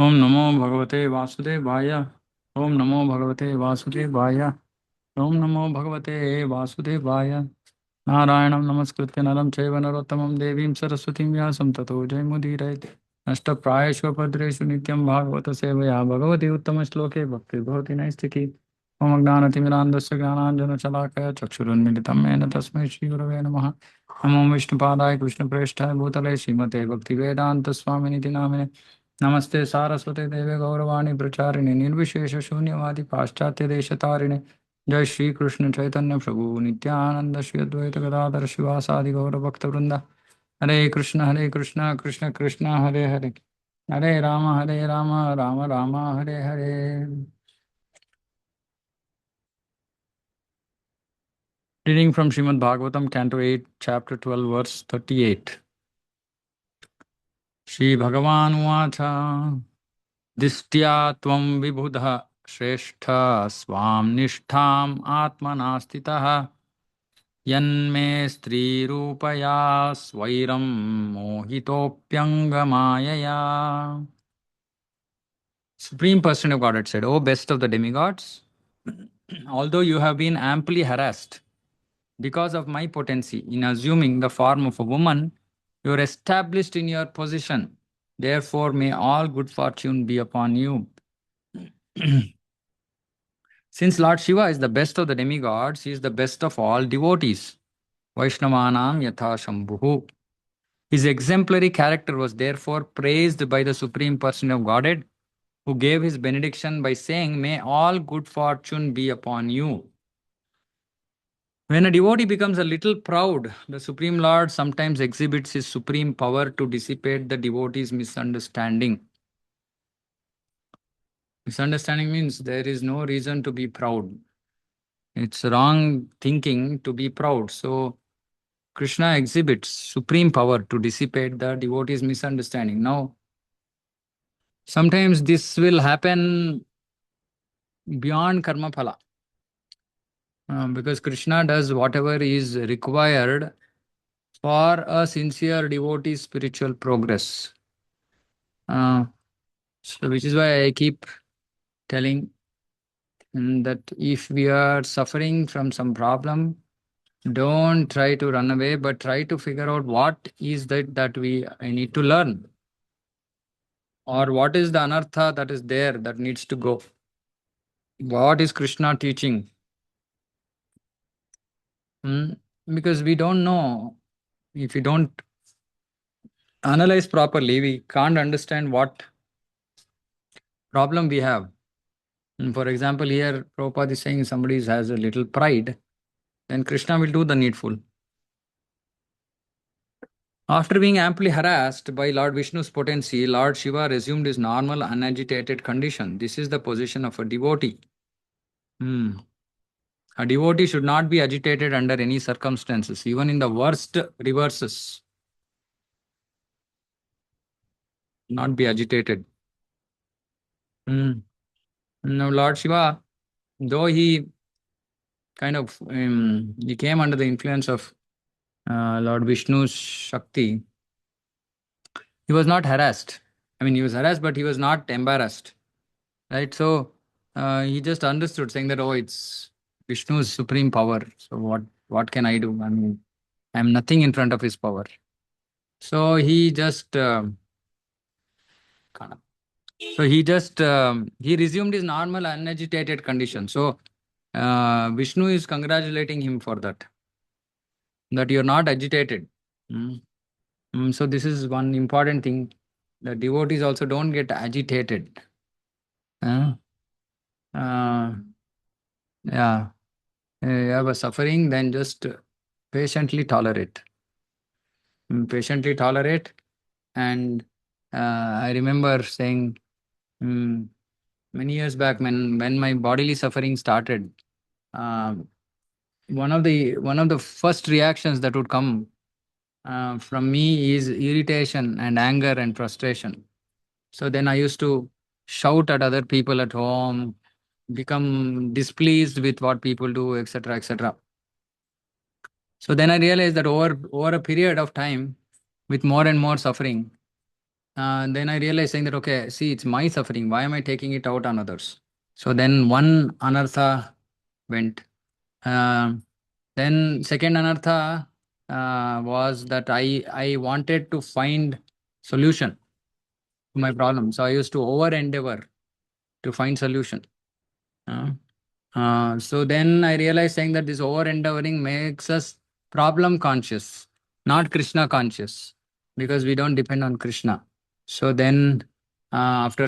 ओम नमो भगवते वासुदेवाय। ओम नमो भगवते वासुदेवाय। ओम नमो भगवते वासुदेवाय। नारायणं नमस्कृत्य नरं चैव नरोत्तमं देवीं सरस्वतीं व्यासं ततो जयमुदीरयेत्। नष्टप्रायेषु भद्रेषु नित्यं भागवत सेवया भगवती उत्तमश्लोके भक्तिर्भवति नैष्टिकी। मम ज्ञानतिमिरान्धस्य ज्ञानाञ्जनशलाकया चक्षुरुन्मिलितं येन तस्मै श्रीगुरवे नमः। नमो विष्णुपादाय कृष्णप्रेष्ठाय भूतले श्रीमते भक्तिवेदान्तस्वामिनिति नामिने। नमस्ते सारस्वते देवे गौरवाणी प्रचारिणे निर्विशेष शून्यवादी पाश्चात्य देशतारिणे। जय श्री कृष्ण चैतन्य प्रभु नित्यानंद श्री अद्वैत गदाधर शिवासादि गौर भक्त वृंदा। हरे कृष्ण कृष्ण कृष्ण हरे हरे। हरे Ram Ram Ram Hare Hare. Reading from Srimad Bhagavatam, Canto 8, Chapter 12, Verse 38. Shri Bhagavan Uvacha Dishtya Tvam Vibhudah Shrestha Swam Nistham Atmanastitaha Yanme Stri Rupaya Swairam Mohitopyangamayaya. Supreme Person of Godhead said, O best of the demigods, although you have been amply harassed because of my potency in assuming the form of a woman, you are established in your position. Therefore, may all good fortune be upon you. Since Lord Shiva is the best of the demigods, he is the best of all devotees. Vaishnavanam yatha shambhuhu. His exemplary character was therefore praised by the Supreme Person of Godhead, who gave his benediction by saying, May all good fortune be upon you. When a devotee becomes a little proud, the Supreme Lord sometimes exhibits his supreme power to dissipate the devotee's misunderstanding. Misunderstanding means there is no reason to be proud. It's wrong thinking to be proud. So, Krishna exhibits supreme power to dissipate the devotee's misunderstanding. Now, sometimes this will happen beyond karma phala, because Krishna does whatever is required for a sincere devotee's spiritual progress. Uh, so, which is why I keep telling that if we are suffering from some problem, don't try to run away, but try to figure out what is that we I need to learn, or what is the anartha that is there that needs to go. What is Krishna teaching? Hmm? Because we don't know. If we don't analyze properly, we can't understand what problem we have. For example, here Prabhupada is saying somebody has a little pride, then Krishna will do the needful. After being amply harassed by Lord Vishnu's potency, Lord Shiva resumed his normal, unagitated condition. This is the position of a devotee. Hmm. A devotee should not be agitated under any circumstances, even in the worst reverses. Not be agitated. Hmm. Now, Lord Shiva, though he he came under the influence of Lord Vishnu's Shakti, he was not harassed. I mean, he was harassed, but he was not embarrassed. Right? So he just understood, saying that, oh, it's Vishnu's supreme power. So what can I do? I mean, I'm nothing in front of his power. So he just he resumed his normal unagitated condition. So Vishnu is congratulating him for that, that you're not agitated. Mm. So this is one important thing. The devotees also don't get agitated. Uh, uh, yeah, you have a suffering, then just patiently tolerate. Patiently tolerate. And I remember saying, mm, many years back, when my bodily suffering started, uh, one of the first reactions that would come from me is irritation and anger and frustration. So then I used to shout at other people at home, become displeased with what people do, etc., etc. So then I realized that over a period of time, with more and more suffering, then I realized saying that, okay, see, it's my suffering. Why am I taking it out on others? So then one anartha went. Um then second anartha was that I wanted to find solution to my problem. So I used to over endeavor to find solution. Uh, so then I realized saying that this over endeavoring makes us problem conscious, not Krishna conscious, because we don't depend on Krishna. So then, after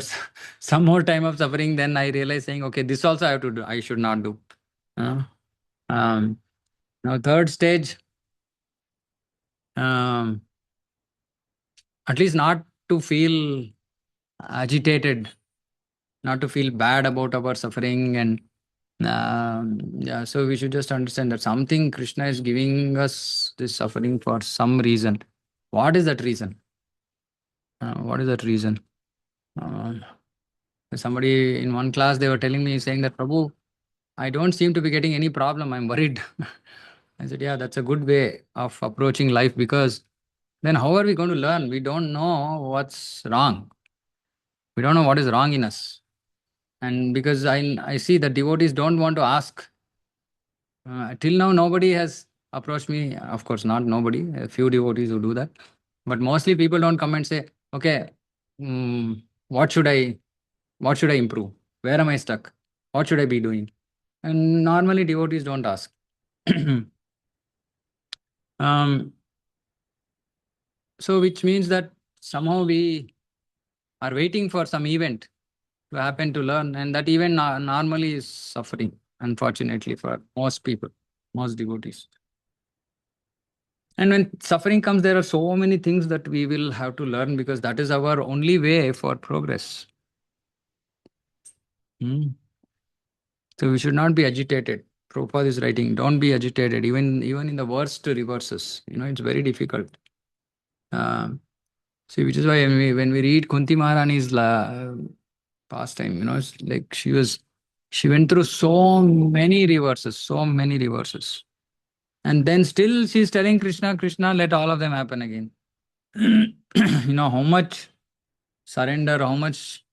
some more time of suffering, then I realized saying, okay, this also I have to do. I should not do. Uh, um, Now third stage, um, at least not to feel agitated, not to feel bad about our suffering, and yeah, so we should just understand that something Krishna is giving us this suffering for some reason. What is that reason? What is that reason? Uh, Somebody in one class, they were telling me saying that, Prabhu, I don't seem to be getting any problem. I'm worried. I said, yeah, that's a good way of approaching life, because then how are we going to learn? We don't know what's wrong. We don't know what is wrong in us. And because I see that devotees don't want to ask. Till now, nobody has approached me. Of course, not nobody. A few devotees who do that, but mostly people don't come and say, "Okay, what should I? What should I improve? Where am I stuck? What should I be doing?" And normally, devotees don't ask. um, so, which means that somehow we are waiting for some event to happen to learn, and that event normally is suffering. Unfortunately, for most people, most devotees. And when suffering comes, there are so many things that we will have to learn, because that is our only way for progress. Hmm. So we should not be agitated. Prabhupada is writing, don't be agitated, even in the worst reverses. It's very difficult. Um, See, which is why when we read Kunti Maharani's pastime, it's like she went through so many reverses, so many reverses. And then still she's telling Krishna, Krishna, let all of them happen again. How much surrender, how much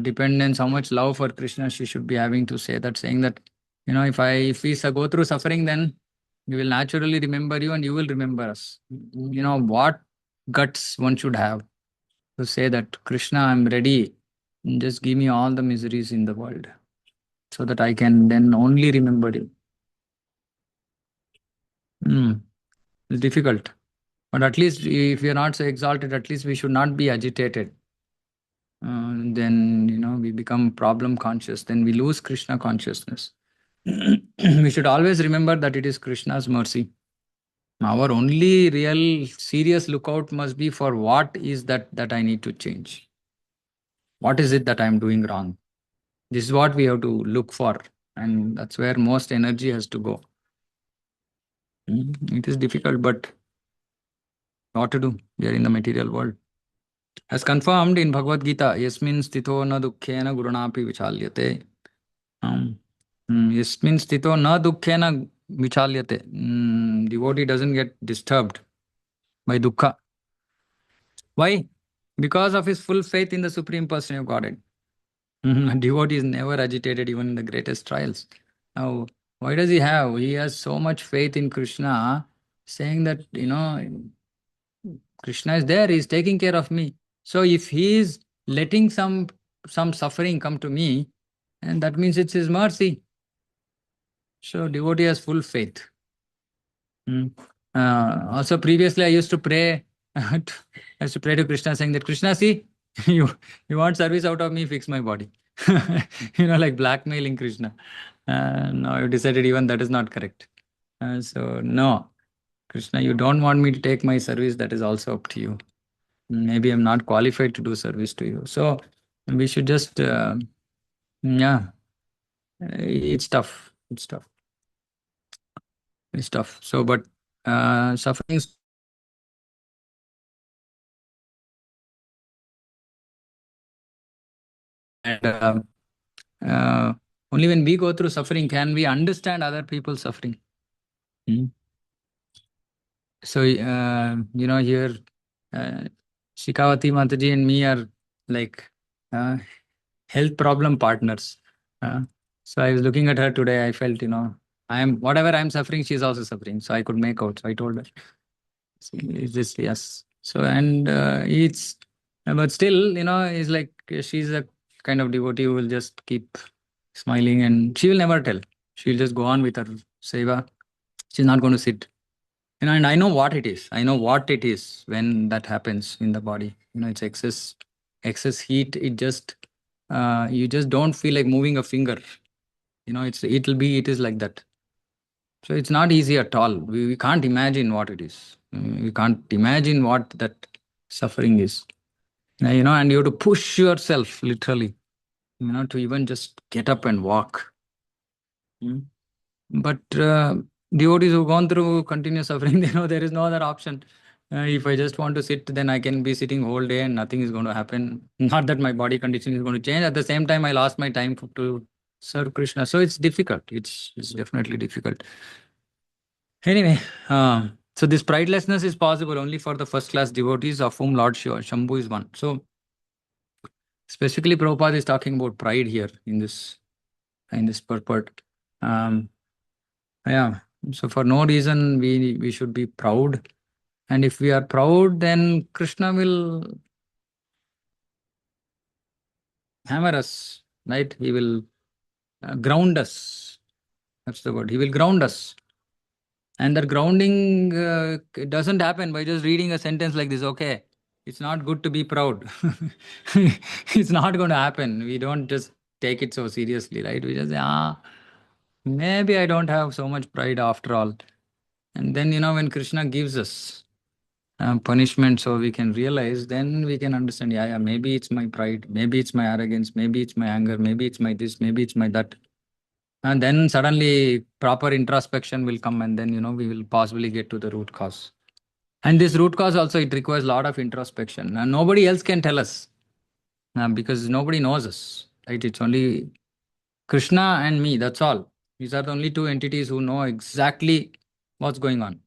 dependence, how much love for Krishna she should be having to say that, saying that, if we go through suffering, then we will naturally remember you and you will remember us. What guts one should have to say that, Krishna, I'm ready. Just give me all the miseries in the world so that I can then only remember you. Hmm. It's difficult. But at least if we are not so exalted, at least we should not be agitated. Then we become problem conscious, then we lose Krishna consciousness. We should always remember that it is Krishna's mercy. Our only real serious lookout must be for what is that I need to change. What is it that I'm doing wrong? This is what we have to look for, and that's where most energy has to go. It is difficult, but what to do? We are in the material world. As confirmed in Bhagavad Gita, yasmin sthito na dukkhena gurunapi vichalyate. Yasmin sthito na dukkhena vichalyate. Devotee doesn't get disturbed by dukkha. Why? Because of his full faith in the Supreme Person of Godhead. A devotee is never agitated even in the greatest trials. Now, why does he have? He has so much faith in Krishna, saying that, Krishna is there, he is taking care of me. So if he is letting some suffering come to me, and that means it's his mercy. So devotee has full faith. Mm. Also, previously I used to pray. I used to pray to Krishna, saying that, Krishna, see, you want service out of me, fix my body. Like blackmailing Krishna. Now I've decided even that is not correct. So no, Krishna, you don't want me to take my service. That is also up to you. Maybe I'm not qualified to do service to you. So we should just, yeah, it's tough. It's tough. It's tough. So, but suffering. And uh, only when we go through suffering can we understand other people's suffering. Hmm. So, here, uh, Shikawati Mataji and me are like uh, health problem partners. Uh, so I was looking at her today. I felt, I am whatever I'm suffering, she's also suffering. So I could make out. So I told her, "Is this yes?" So and it's, but still, it's like she's a kind of devotee who will just keep smiling, and she will never tell. She'll just go on with her seva. She's not going to sit. And I know what it is. I know what it is when that happens in the body. It's excess heat. It just you just don't feel like moving a finger. It is like that. So it's not easy at all. We can't imagine what it is. We can't imagine what that suffering is. And you have to push yourself literally, to even just get up and walk. Mm. But devotees who've gone through continuous suffering, they know there is no other option. If I just want to sit, then I can be sitting whole day and nothing is going to happen. Not that my body condition is going to change. At the same time, I lost my time to serve Krishna. So it's difficult. It's definitely difficult. Anyway, so this pridelessness is possible only for the first class devotees, of whom Lord Shiva, Shambhu is one. So specifically, Prabhupada is talking about pride here in this purport. Um, yeah. So for no reason we should be proud, and if we are proud, then Krishna will hammer us, right? He will ground us. That's the word. He will ground us. And that grounding it doesn't happen by just reading a sentence like this. Okay, it's not good to be proud. It's not going to happen. We don't just take it so seriously, right? We just say, maybe I don't have so much pride after all. And then, when Krishna gives us punishment so we can realize, then we can understand, yeah, maybe it's my pride, maybe it's my arrogance, maybe it's my anger, maybe it's my this, maybe it's my that. And then suddenly proper introspection will come, and then, we will possibly get to the root cause. And this root cause also, it requires a lot of introspection. And nobody else can tell us because nobody knows us, right? It's only Krishna and me, that's all. These are the only two entities who know exactly what's going on.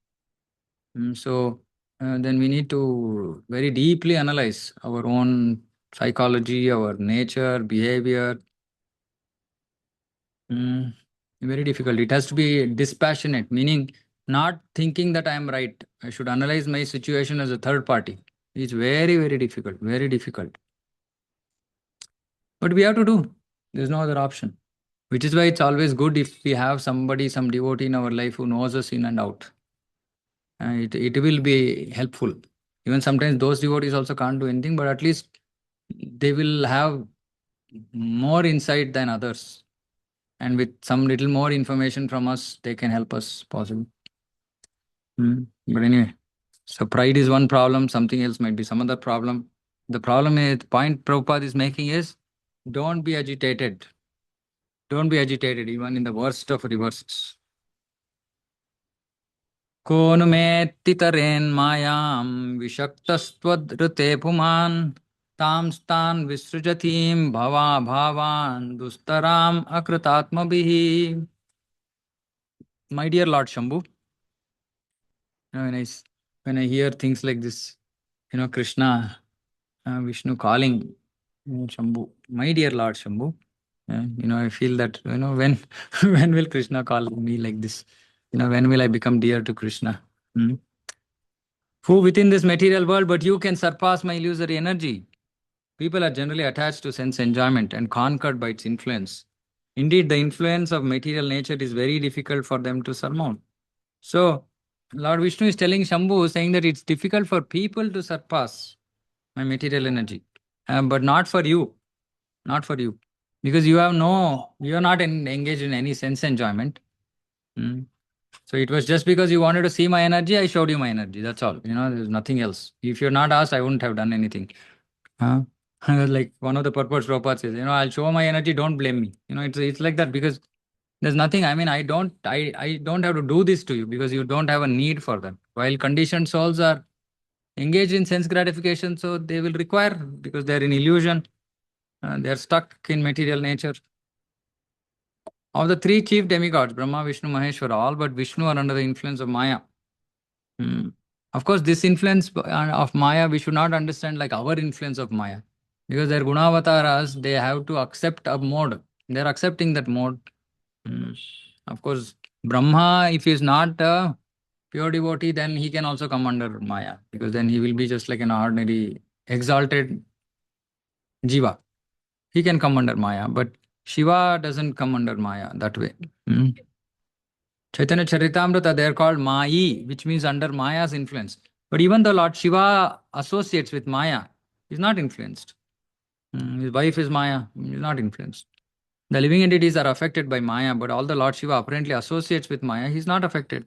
So then we need to very deeply analyze our own psychology, our nature, behavior. Mm, Very difficult. It has to be dispassionate, meaning not thinking that I am right. I should analyze my situation as a third party. It's very, very difficult, very difficult. But we have to do. There's no other option. Which is why it's always good if we have somebody, some devotee in our life who knows us in and out. It will be helpful. Even sometimes those devotees also can't do anything, but at least they will have more insight than others. And with some little more information from us, they can help us possibly. But anyway, so pride is one problem, something else might be some other problem. The problem is, the point Prabhupada is making is, don't be agitated. Don't be agitated, even in the worst of reverses. को नु मेत्तितरेन्मायां विषक्तस्त्वदृते पुमान् तां स्तान् विसृजतीं भवा भावान् दुस्तराम् अकृतात्मभिः. My dear Lord Shambhu, when I hear things like this, Krishna, Vishnu calling Shambhu, my dear Lord Shambhu, I feel that, when when will Krishna call me like this? When will I become dear to Krishna? Hmm? Who within this material world, but you can surpass my illusory energy. People are generally attached to sense enjoyment and conquered by its influence. Indeed, the influence of material nature is very difficult for them to surmount. So, Lord Vishnu is telling Shambhu, saying that it's difficult for people to surpass my material energy, but not for you, not for you, because you are not engaged in any sense enjoyment. Hmm. So it was just because you wanted to see my energy, I showed you my energy. That's all. There's nothing else. If you're not asked, I wouldn't have done anything. Huh? Like one of the purports Prabhupada says, I'll show my energy, don't blame me. It's like that because there's nothing. I mean, I don't have to do this to you because you don't have a need for that. While conditioned souls are engaged in sense gratification, so they will require because they're in illusion, they're stuck in material nature. Of the three chief demigods, Brahma, Vishnu, Maheshwara, all but Vishnu are under the influence of Maya. Hmm. Of course, this influence of Maya, we should not understand like our influence of Maya. Because they're Gunavataras, they have to accept a mode. They're accepting that mode. Mm. Of course, Brahma, if he is not a pure devotee, then he can also come under Maya. Because then he will be just like an ordinary, exalted Jiva. He can come under Maya. But Shiva doesn't come under Maya that way. Mm. Chaitanya Charitamrita, they are called Mayi, which means under Maya's influence. But even the Lord Shiva associates with Maya, he's not influenced. His wife is Maya, he's not influenced. The living entities are affected by Maya, but all the Lord Shiva apparently associates with Maya, he's not affected.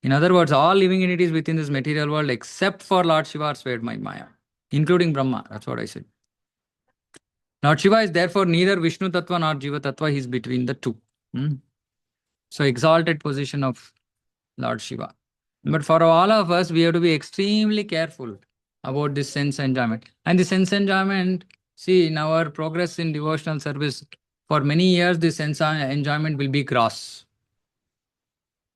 In other words, all living entities within this material world except for Lord Shiva are swayed by Maya, including Brahma. That's what I said. Lord Shiva is therefore neither Vishnu Tattva nor Jiva Tattva, he's between the two. So, exalted position of Lord Shiva. But for all of us, we have to be extremely careful about this sense enjoyment. And the sense enjoyment, see, in our progress in devotional service, for many years, the sense enjoyment will be gross.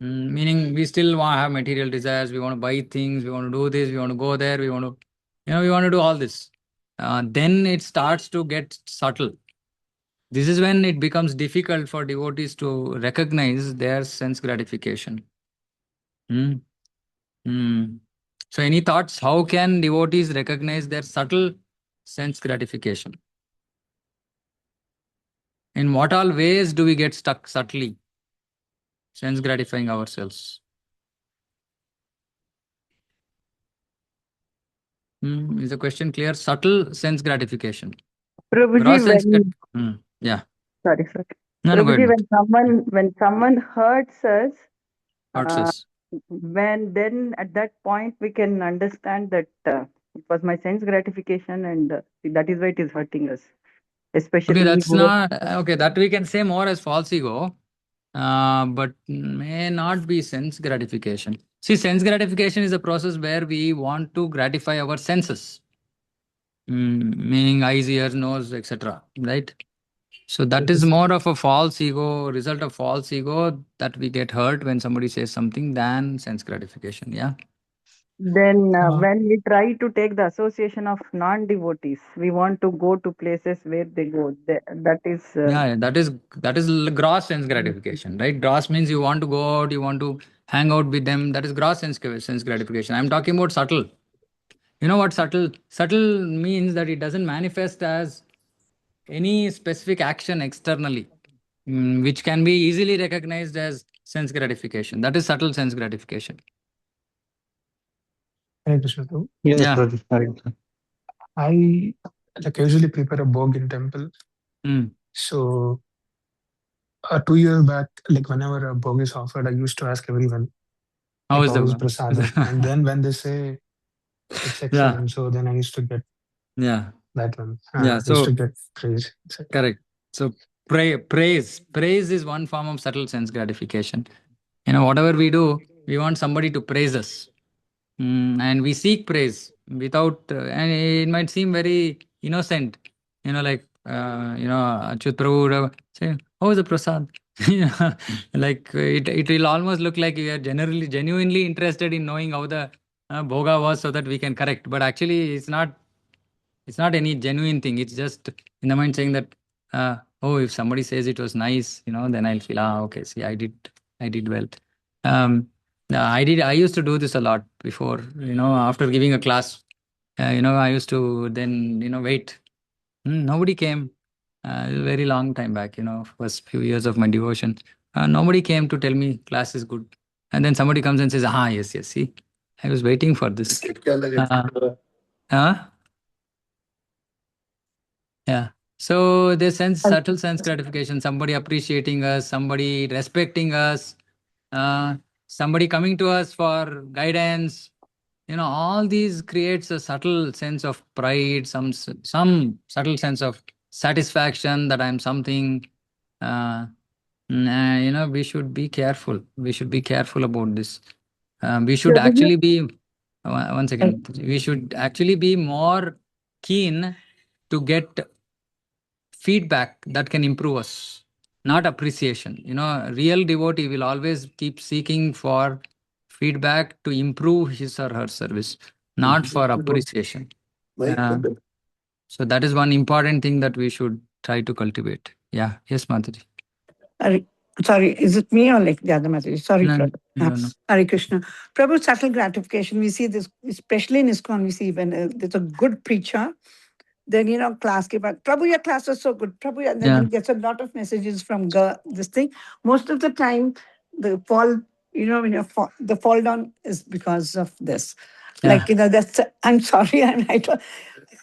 Meaning, we still want to have material desires, we want to buy things, we want to do this, we want to go there, we want to, we want to do all this. Then it starts to get subtle. This is when it becomes difficult for devotees to recognize their sense gratification. Hmm. Hmm. So, any thoughts? How can devotees recognize their subtle sense gratification? In what all ways do we get stuck subtly, sense gratifying ourselves? Is the question clear? Subtle sense gratification. Prabhuji, Gross sense. Yeah. sorry, sir. No, no, go Prabhuji, ahead. when someone hurts us, Hurts uh, us. when then at that point we can understand that it was my sense gratification, and that is why it is hurting us, Okay, especially that's ego. not okay. That we can say more as false ego, but may not be sense gratification. See, sense gratification is a process where we want to gratify our senses. Meaning eyes, ears, nose, etc. Right? So that is more of a false ego, result of false ego that we get hurt when somebody says something than sense gratification. Yeah. Then when we try to take the association of non-devotees, we want to go to places where they go. That is Yeah, that is gross sense gratification, right? Gross means you want to go out, you want to hang out with them. That is gross sense gratification. I'm talking about subtle. You know what subtle? Subtle means that it doesn't manifest as any specific action externally, which can be easily recognized as sense gratification. That is subtle sense gratification. Hare Krishna Prabhu. Yes, Yeah. Rajesh. Hare Krishna. I usually prepare a bhog in temple. Mm. So 2 years back, whenever a bhog is offered, I used to ask everyone How is how is the prasadam, and then when they say it's yeah, excellent, so then I used to get yeah, that one. yeah. I used to So get praise. correct. So praise is one form of subtle sense gratification. Whatever we do, we want somebody to praise us. And we seek praise without, and it might seem very innocent, Achyut Prabhu would have say, "Oh, the prasad." Like it will almost look like we are genuinely interested in knowing how the bhoga was, so that we can correct. But actually, it's not any genuine thing. It's just in the mind saying that, oh, if somebody says it was nice, then I'll feel, okay, see, I did well. Um, I used to do this a lot before, after giving a class, I used to then, wait. Nobody came. It was a very long time back, first few years of my devotion. Nobody came to tell me class is good. And then somebody comes and says, yes, yes, see, I was waiting for this. Uh, Yeah. So they sense subtle sense gratification, somebody appreciating us, somebody respecting us, uh, somebody coming to us for guidance. All these creates a subtle sense of pride, some subtle sense of satisfaction that I'm something. Uh, we should be careful. We should be careful about this. We should Prabhuji, actually be, one second, we should actually be more keen to get feedback that can improve us, not appreciation. Real devotee will always keep seeking for feedback to improve his or her service, not for appreciation. So that is one important thing that we should try to cultivate. Yeah. Yes, Madhuri. Sorry, sorry, is it me or like the other message? Sorry, No, Prabhu. no, no. Hare Krishna. Prabhu, subtle gratification. We see this, especially in ISKCON, we see when there's a good preacher, then, class ke baad, Prabhu, your class was so good. Prabhu, and then Yeah. he gets a lot of messages from this thing. Most of the time, the fall, when the fall down is because of this. Yeah. Like, that's, I'm sorry,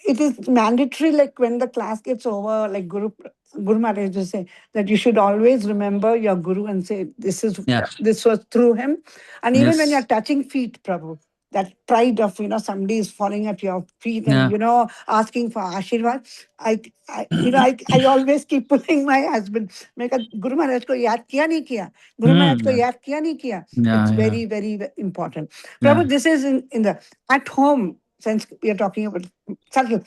it is mandatory, like when the class gets over, like Guru Maharaj will say that you should always remember your Guru and say, this was through him. And even when you're touching feet, Prabhu, that pride of, somebody is falling at your feet and, asking for Ashirwad. I always keep pulling my husband. मैं कहा, Guru Maharaj को याद किया नहीं किया? Guru Maharaj को याद किया नहीं किया? It's very, very important. Prabhu, this is in the, at home, since we are talking about subtle.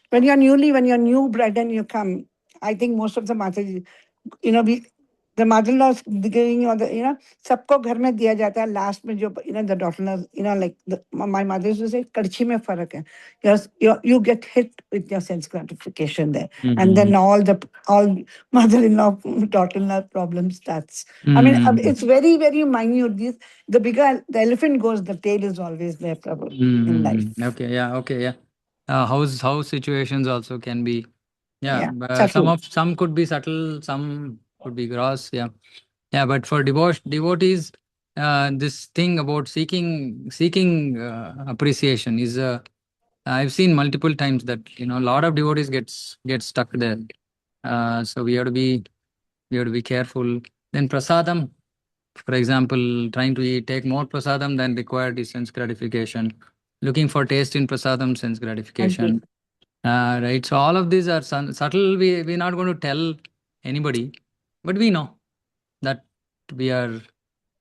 When you're new bride and you come, I think most of the mothers, the mother-in-laws giving, सबको घर में दिया जाता है, last में जो, the daughter-in-laws, like my mother used to say, कड़छी में फर्क है. Yes, you get hit with your sense gratification there. And then all mother-in-law, daughter-in-law problem starts. I mean, it's very, very minute. The elephant goes, the tail is always there, probably, in life. Okay, yeah. House situations also can be, subtle. some could be subtle, some could be gross, yeah. But for devotees, this thing about seeking appreciation is I've seen multiple times that a lot of devotees get stuck there. So we have to be careful. Then prasadam, for example, trying to take more prasadam than required is sense gratification. Looking for taste in prasadam, sense gratification. Right. So all of these are subtle. We're not going to tell anybody, but we know that we are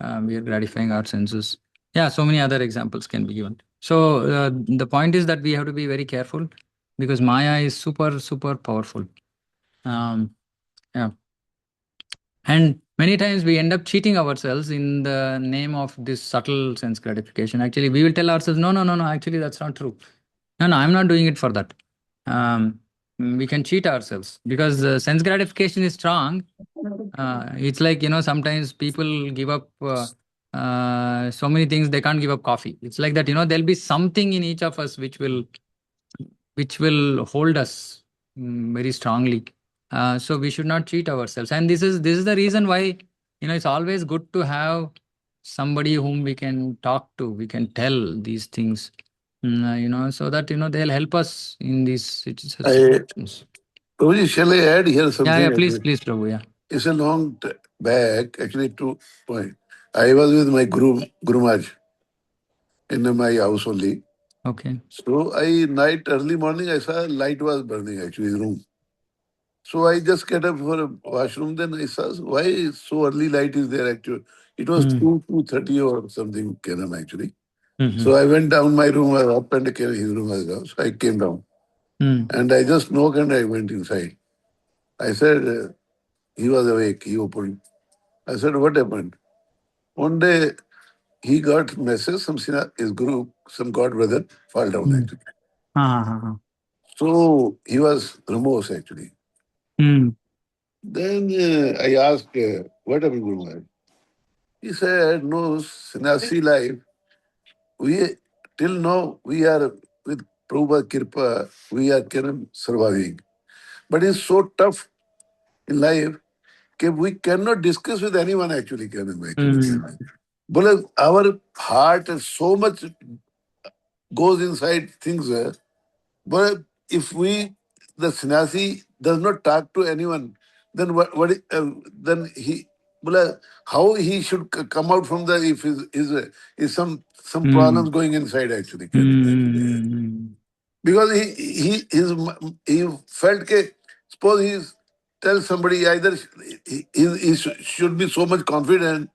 gratifying our senses. Yeah. So many other examples can be given. So the point is that we have to be very careful because Maya is super, super powerful. Yeah. And many times we end up cheating ourselves in the name of this subtle sense gratification. Actually, we will tell ourselves, no, actually, that's not true. No, I'm not doing it for that. We can cheat ourselves because sense gratification is strong. It's like, sometimes people give up so many things, they can't give up coffee. It's like that, there'll be something in each of us which will hold us very strongly. So we should not cheat ourselves. And this is the reason why, it's always good to have somebody whom we can talk to, we can tell these things, so that, they'll help us in these situations. Prabhuji, shall I add here something? Yeah, please, Prabhu, yeah. It's a long back, actually, 2 points. I was with my Guru Maharaj in my house only. Okay. So early morning, I saw light was burning actually in the room. So I just get up for a washroom. Then I saw why so early light is there actually. It was 2:30 or something km actually. So I went down my room, I was up and his room was down. So I came down. And I just knocked and I went inside. I said, he was awake, he opened. I said, what happened? One day he got message, his guru, some god brother, fall down actually. So he was remorse actually. Then I asked, what happened, Guru Maharaj? He said, no, sannyasi life, till now we are with Prabhupada Kirpa, we are surviving. But it's so tough in life that we cannot discuss with anyone actually. But our heart is so much goes inside things. But if the sannyasi does not talk to anyone, then then how he should come out from the if is some problems going inside actually. Because he felt that suppose tell somebody either he should be so much confident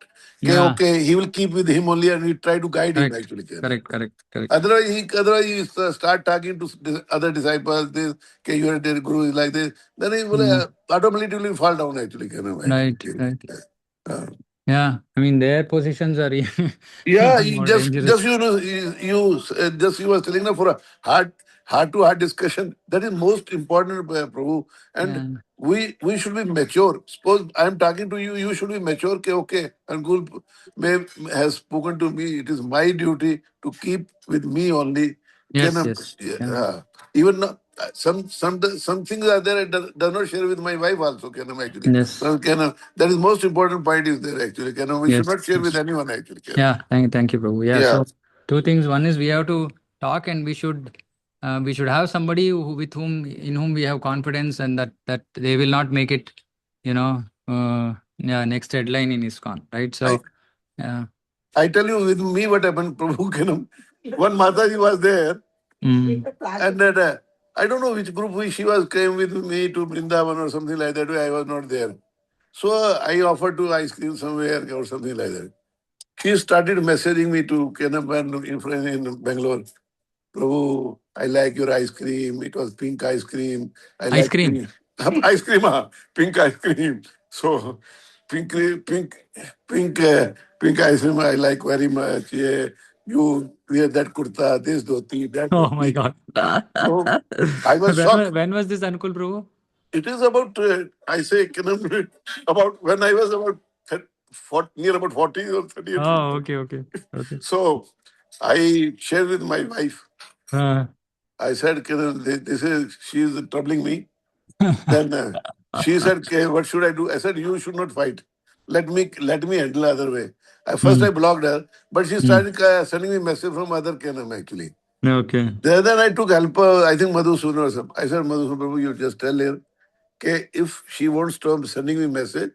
okay, he will keep with him only and we try to guide him actually. Correct. Otherwise he start talking to other disciples, this, okay, your guru is like this, then he will automatically fall down actually. Right. Yeah, I mean their positions are Yeah, even more dangerous. you was telling for a heart to heart discussion. That is most important, Prabhu. And Yeah. we should be mature. Suppose I am talking to you, you should be mature. Okay, and Guru may has spoken to me. It is my duty to keep with me only. Can Yes, yes. Yeah. even some things are there I does not share with my wife also. Can actually. Yes. So that is most important point is there actually. We should Yes. not share with Yes. anyone actually. Yeah. Thank you, Prabhu. Yeah. Yeah. So two things. One is we have to talk, and we should have somebody with whom in whom we have confidence, and that they will not make it, next headline in ISKCON, right? So yeah. I tell you, with me, what happened, Prabhu, one Mataji was there, Mm. and that I don't know which group she was came with me to Brindavan or something like that. I was not there. So I offered to ice cream somewhere or something like that. She started messaging me to Kenam in Bangalore. Prabhu, I like your ice cream. It was pink ice cream. I Ice like cream. pink ice cream, pink ice cream. So pink ice cream. I like very much. Yeah, you wear that kurta, this dhoti, that Oh my dhoti. God. So I was shocked. When was this, Ankul Prabhu? It is about I say about when I was about 40, near about 40 or 38. Oh, okay, okay, okay. So I shared with my wife. Uh, I said, she is troubling me. Then she said, "Okay, what should I do?" I said, you should not fight. Let me handle the other way. First mm, I blocked her, but she mm. started sending me message from other Kenam actually. Okay. Then I took help, I think Madhusudan or something. I said, Madhusudan, Prabhu, you just tell her, okay, if she won't stop sending me message,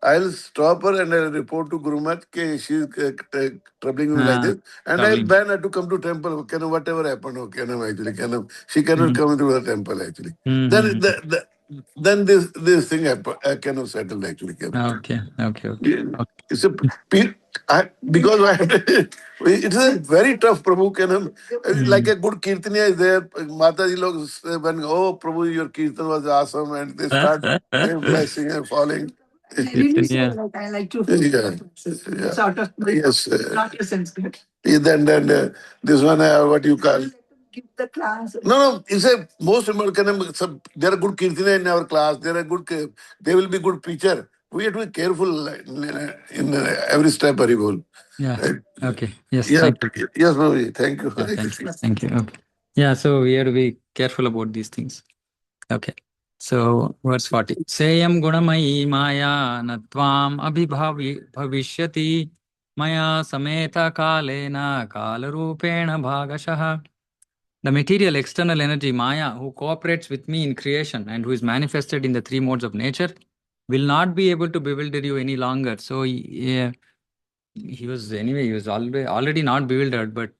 I'll stop her and I'll report to Guru Maharaj that she's troubling me like this. And I'll Traveling. ban her to come to temple. Whatever happened, actually. She cannot Mm-hmm. come into the temple actually. Then Mm-hmm. then this thing cannot settle actually. Okay, okay, okay. Yeah. It's a because it is a very tough Prabhu Kanam. Like Mm. a good Kirtaniya is there. Mataji log when oh Prabhu your Kirtan was awesome and they start their blessing and falling. Yeah. Like I like to Yeah. Yeah. sort of Yes. not your Sanskrit. Then this one what you call. Give the class. No, it's a most American. There are good Kirtana in our class. There are good. They will be good preacher. We have to be careful in every step. Haribol. Yeah. Right? Okay. Yes. Yeah. Thank you. Yes, Bobby. Thank you. Yeah. Thank you. Thank you. Okay. Yeah. So we have to be careful about these things. Okay. So verse 40. Seyam gunamayi maya natvam bhavishyati maya sameta kalena kalarupena bhagashaha. The material external energy Maya, who cooperates with me in creation and who is manifested in the three modes of nature, will not be able to bewilder you any longer. So he was already not bewildered, but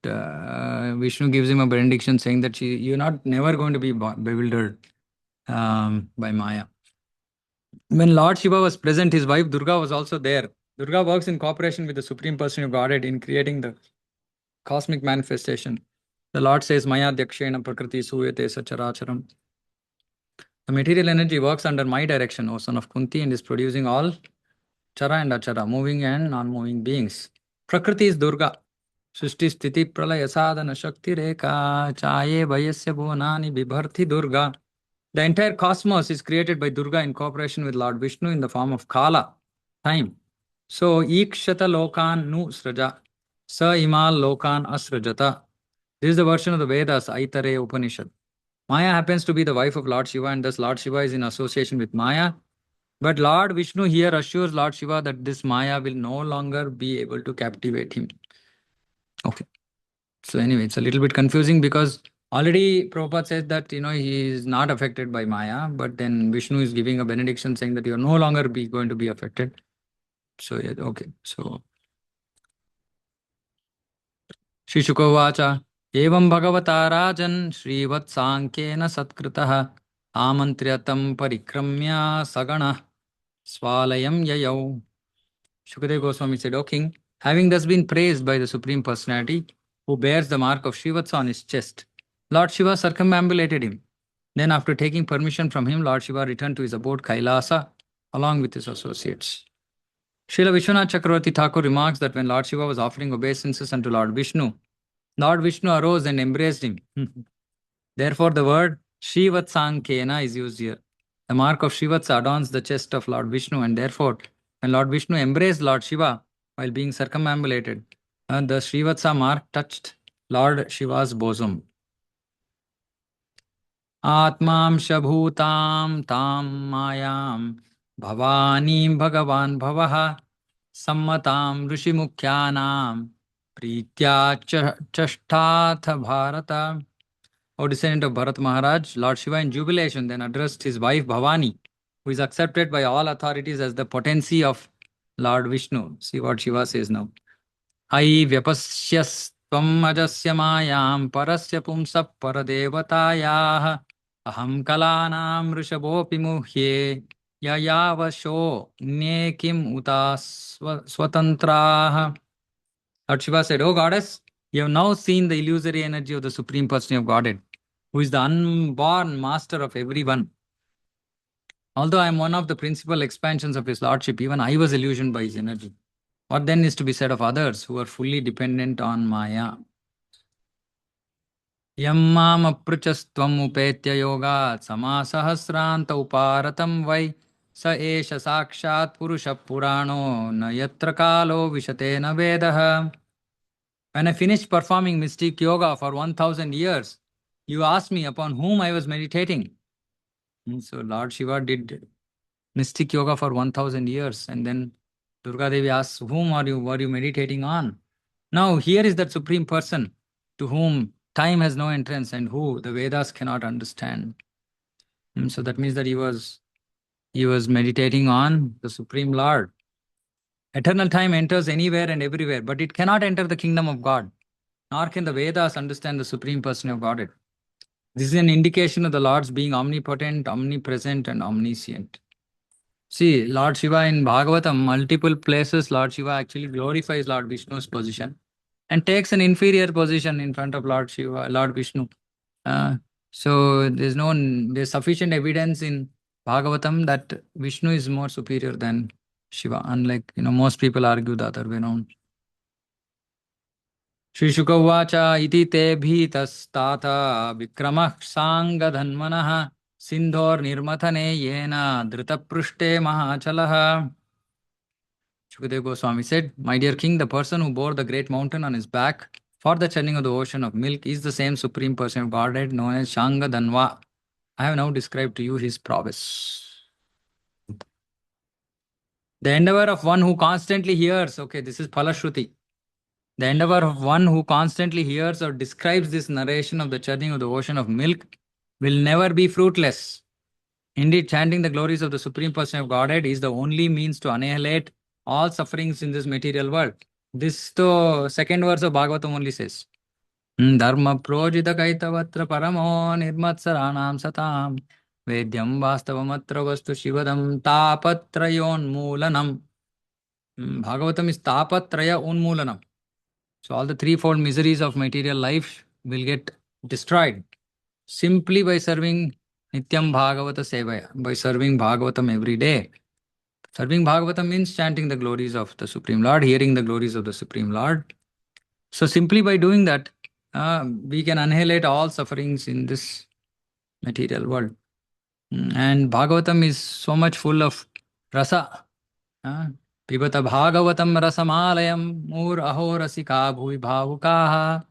Vishnu gives him a benediction saying that you're not never going to be bewildered by Maya. When Lord Shiva was present, his wife Durga was also there. Durga works in cooperation with the Supreme Person of Godhead in creating the cosmic manifestation. The Lord says, Maya Dyakshena Prakriti Suyate Sacharacharam. The material energy works under my direction, O son of Kunti, and is producing all Chara and Achara, moving and non-moving beings. Prakriti is Durga. Srishti Sthiti Pralaya Sadhana Shakti Rekha Chaye Vayasya Bhunani Vibharti Durga. The entire cosmos is created by Durga in cooperation with Lord Vishnu in the form of Kala, time. So, Ikshata Lokan Nu Sraja, Sa Imal Lokan Asrajata. This is the version of the Vedas, Aitare Upanishad. Maya happens to be the wife of Lord Shiva, and thus Lord Shiva is in association with Maya. But Lord Vishnu here assures Lord Shiva that this Maya will no longer be able to captivate him. Okay. So anyway, it's a little bit confusing because already Prabhupada says that he is not affected by Maya, but then Vishnu is giving a benediction saying that you are no longer going to be affected. So yeah, okay. So Shri Shukovacha Evam Bhagavata Rajan Srivatsankena Satkritah Amantriyatam Parikramya Sagana Swalayam Yayau. Shukadeva Goswami said, O king, having thus been praised by the Supreme Personality, who bears the mark of Shivatsa on his chest, Lord Shiva circumambulated him. Then, after taking permission from him, Lord Shiva returned to his abode Kailasa along with his associates. Srila Vishwanath Chakravarti Thakur remarks that when Lord Shiva was offering obeisances unto Lord Vishnu arose and embraced him. Therefore, the word Srivatsankena is used here. The mark of Srivatsa adorns the chest of Lord Vishnu, and therefore, when Lord Vishnu embraced Lord Shiva while being circumambulated, the Srivatsa mark touched Lord Shiva's bosom. Atmam Shabhutam Tam Mayam Bhavanim Bhagavan Bhavaha Sammatam Rishimukhyanam Pritya Chashtatha Bharata. O descendant of Bharat Maharaj, Lord Shiva in jubilation then addressed his wife Bhavani, who is accepted by all authorities as the potency of Lord Vishnu. See what Shiva says now. Ai vyapasyastvam ajasya mayam parasya pumsa paradevatayaha aham kalanam rishabhopi muhye yayavasho nekim utas swatantraha. Lord Shiva said, O goddess, you have now seen the illusory energy of the Supreme Personality of Godhead, who is the unborn master of everyone. Although I am one of the principal expansions of his lordship, even I was illusioned by his energy. What then is to be said of others who are fully dependent on Maya? Yammam apruchastvam upetya yogat samasahasranta uparatam vai sa esha sakshat purusha purano na yatra kalo vishate na vedaha. When I finished performing mystic yoga for 1000 years, you asked me upon whom I was meditating. So Lord Shiva did mystic yoga for 1000 years, and then Durga Devi asks, whom were you meditating on? Now here is that Supreme Person to whom time has no entrance and who the Vedas cannot understand. So that means that he was meditating on the Supreme Lord. Eternal time enters anywhere and everywhere, but it cannot enter the kingdom of God, nor can the Vedas understand the Supreme Person of Godhead. This is an indication of the Lord's being omnipotent, omnipresent, and omniscient. See, Lord Shiva in Bhagavatam, multiple places, Lord Shiva actually glorifies Lord Vishnu's position and takes an inferior position in front of Lord Shiva, Lord Vishnu. So there's sufficient evidence in Bhagavatam that Vishnu is more superior than Shiva, unlike most people argue the other way around. Shri Shukavacha iti te bhitastata vikramah sangadhanmanah sindhor nirmathane yena dhritaprishte mahachalaha. Shukadeva Goswami said, my dear king, the person who bore the great mountain on his back for the churning of the ocean of milk is the same Supreme Person of Godhead known as Shangadhanva. I have now described to you his prowess. The endeavor of one who constantly hears, okay, this is Phalashruti. The endeavor of one who constantly hears or describes this narration of the churning of the ocean of milk will never be fruitless. Indeed, chanting the glories of the Supreme Person of Godhead is the only means to annihilate all sufferings in this material world. This the second verse of Bhagavatam only says. Dharma projita kaitavatra paramo nirmatsaranam satam vedyam vastavamatra vastu shivadam tapatrayon moolanam. Bhagavatam is tapatraya unmoolanam. So all the threefold miseries of material life will get destroyed simply by serving Nityam Bhagavata Sevaya, by serving Bhagavatam every day. Serving Bhagavatam means chanting the glories of the Supreme Lord, hearing the glories of the Supreme Lord. So simply by doing that, we can annihilate all sufferings in this material world. And Bhagavatam is so much full of rasa. Pibata Bhagavatam rasamalayam mur aho rasika bhuvi bhavukaha.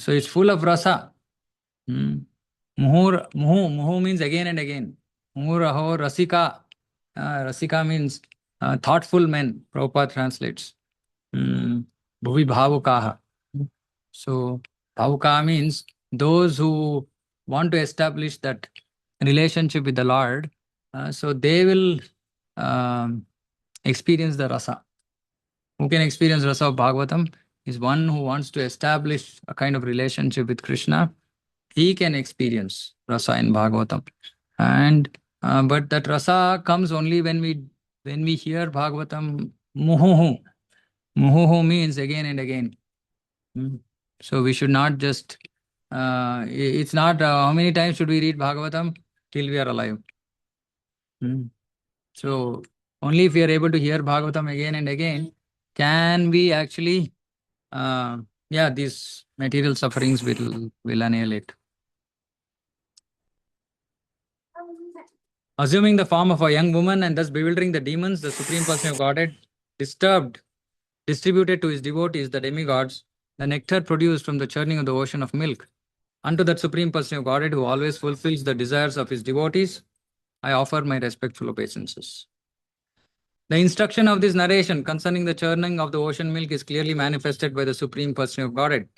So it's full of rasa. Muhu means again and again. Mur aho rasika. Rasika means thoughtful men. Prabhupada translates. Bhuvi bhavukaha. So bhavuka means those who want to establish that relationship with the Lord. So they will experience the rasa. Who can experience rasa of Bhagavatam is one who wants to establish a kind of relationship with Krishna. He can experience rasa in Bhagavatam. And but that rasa comes only when we hear Bhagavatam muhuhu. Muhuhu means again and again. So we should not just it's not how many times should we read Bhagavatam till we are alive. So Only if we are able to hear Bhagavatam again and again, can we actually, these material sufferings will annihilate. Assuming the form of a young woman and thus bewildering the demons, the Supreme Person of Godhead distributed to his devotees, the demigods, the nectar produced from the churning of the ocean of milk. Unto that Supreme Person of Godhead, who always fulfills the desires of his devotees, I offer my respectful obeisances. The instruction of this narration concerning the churning of the ocean milk is clearly manifested by the Supreme Person of Godhead.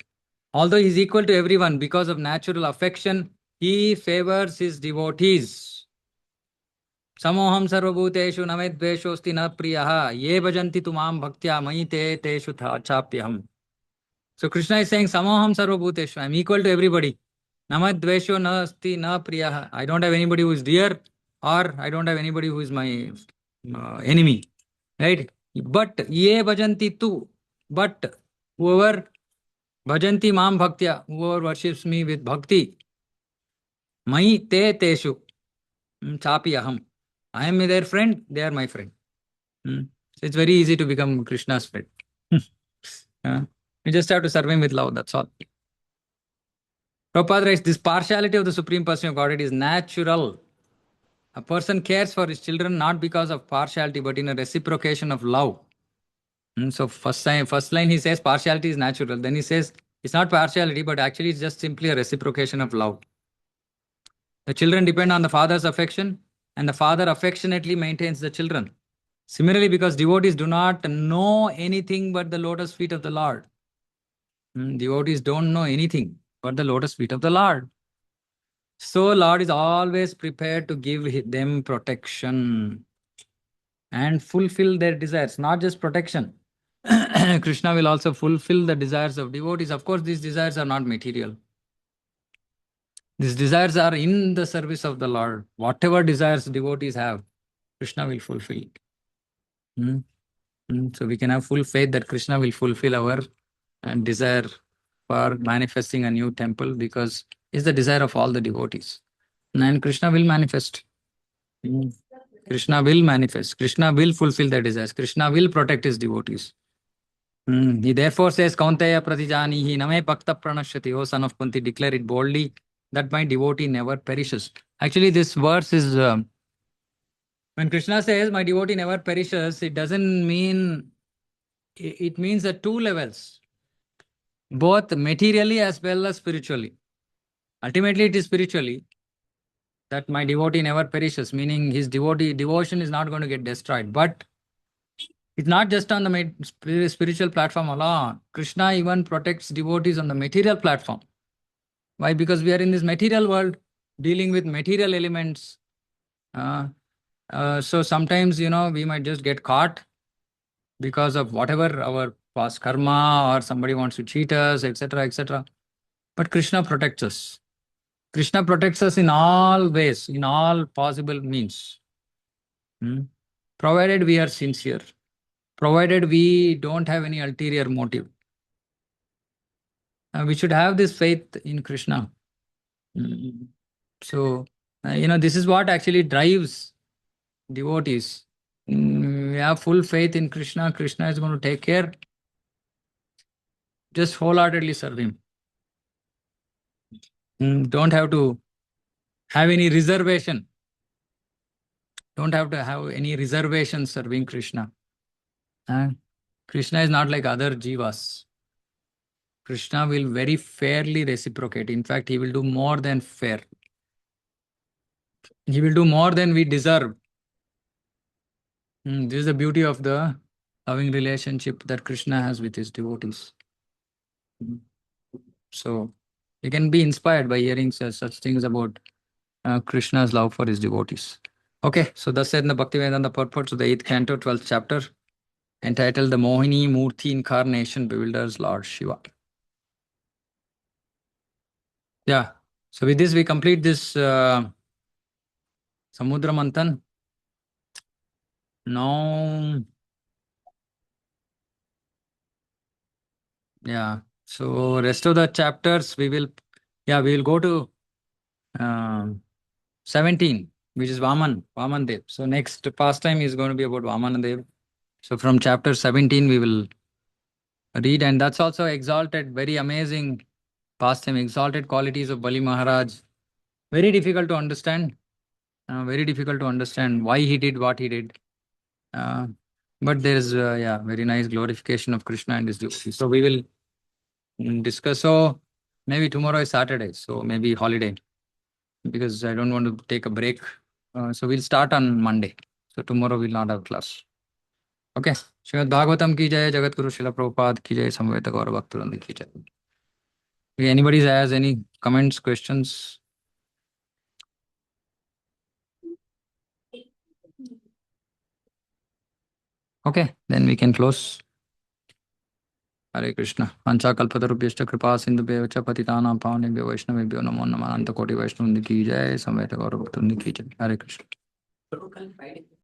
Although he is equal to everyone because of natural affection, he favors his devotees. Samoham sarvabhuteshu named dveshosti na priyaha ye bhajanti tumam bhaktya mayi te teshu chapyaham. So Krishna is saying, Samoham sarvabhuteshu, I am equal to everybody. Namad dvesho nasti na priyaha. I don't have anybody who is dear, or I don't have anybody who is my enemy. Right? But ye bhajanti tu. But whoever bhajanti mam bhaktya, whoever worships me with bhakti, mayi te teshu chapyaham. I am their friend, they are my friend. So it's very easy to become Krishna's friend. You just have to serve him with love, that's all. Prabhupada writes, this partiality of the Supreme Person of Godhead is natural. A person cares for his children not because of partiality, but in a reciprocation of love. So first line he says partiality is natural. Then he says it's not partiality, but actually it's just simply a reciprocation of love. The children depend on the father's affection, and the father affectionately maintains the children. Similarly, because devotees do not know anything but the lotus feet of the Lord. Devotees don't know anything but the lotus feet of the Lord. So Lord is always prepared to give them protection and fulfill their desires, not just protection. Krishna will also fulfill the desires of devotees. Of course, these desires are not material. These desires are in the service of the Lord. Whatever desires devotees have, Krishna will fulfill. So we can have full faith that Krishna will fulfill our desire for manifesting a new temple, because it's the desire of all the devotees. And Krishna will manifest. Krishna will manifest. Krishna will fulfill their desires. Krishna will protect his devotees. He therefore says, Kaunteya pratijanihi name bhakta pranashyati. O son of Kunti, declare it boldly that my devotee never perishes. Actually, this verse is, when Krishna says my devotee never perishes, it doesn't mean, it means at two levels, both materially as well as spiritually. Ultimately, it is spiritually that my devotee never perishes, meaning his devotion is not going to get destroyed. But it's not just on the spiritual platform alone. Krishna even protects devotees on the material platform. Why? Because we are in this material world, dealing with material elements. So sometimes, we might just get caught because of whatever our past karma, or somebody wants to cheat us, etc., etc. But Krishna protects us. Krishna protects us in all ways, in all possible means. Provided we are sincere, provided we don't have any ulterior motive. We should have this faith in Krishna. So, this is what actually drives devotees. We have full faith in Krishna. Krishna is going to take care. Just wholeheartedly serve him. Don't have to have any reservation. Don't have to have any reservation serving Krishna. Krishna is not like other jivas. Krishna will very fairly reciprocate. In fact, he will do more than fair. He will do more than we deserve. This is the beauty of the loving relationship that Krishna has with his devotees. So, you can be inspired by hearing such things about Krishna's love for his devotees. Okay, so thus said in the Bhaktivedanta purport of the 8th canto, 12th chapter, entitled The Mohini Murti Incarnation Bewilders Lord Shiva. Yeah, so with this we complete this Samudra Manthan. Now, so rest of the chapters we will go to 17. which is Vaman Dev. So next pastime is going to be about Vaman Dev. So from chapter 17 we will read, and that's also exalted, very amazing pastime, exalted qualities of Bali Maharaj. Very difficult to understand. Very difficult to understand why he did what he did. But there is, very nice glorification of Krishna and his devotees. So we will discuss. So maybe tomorrow is Saturday, so maybe holiday, because I don't want to take a break. So we'll start on Monday. So tomorrow we'll not have class. Okay. Srimad Bhagavatam ki jai, Jagat Guru Srila Prabhupada ki jai, Samveta Gaura Bhaktivinoda ki jai. If anybody has any comments, questions? Okay, then we can close. Hare Krishna. Pancha kalpatarubhyashta kripa sindhubhyo cha patitanam pavanebhyo vaishnavebhyo namo namaha. Ananta koti vaishnavindi ki jai, Samveta Gaura Bhaktivinoda ki jai. Hare Krishna.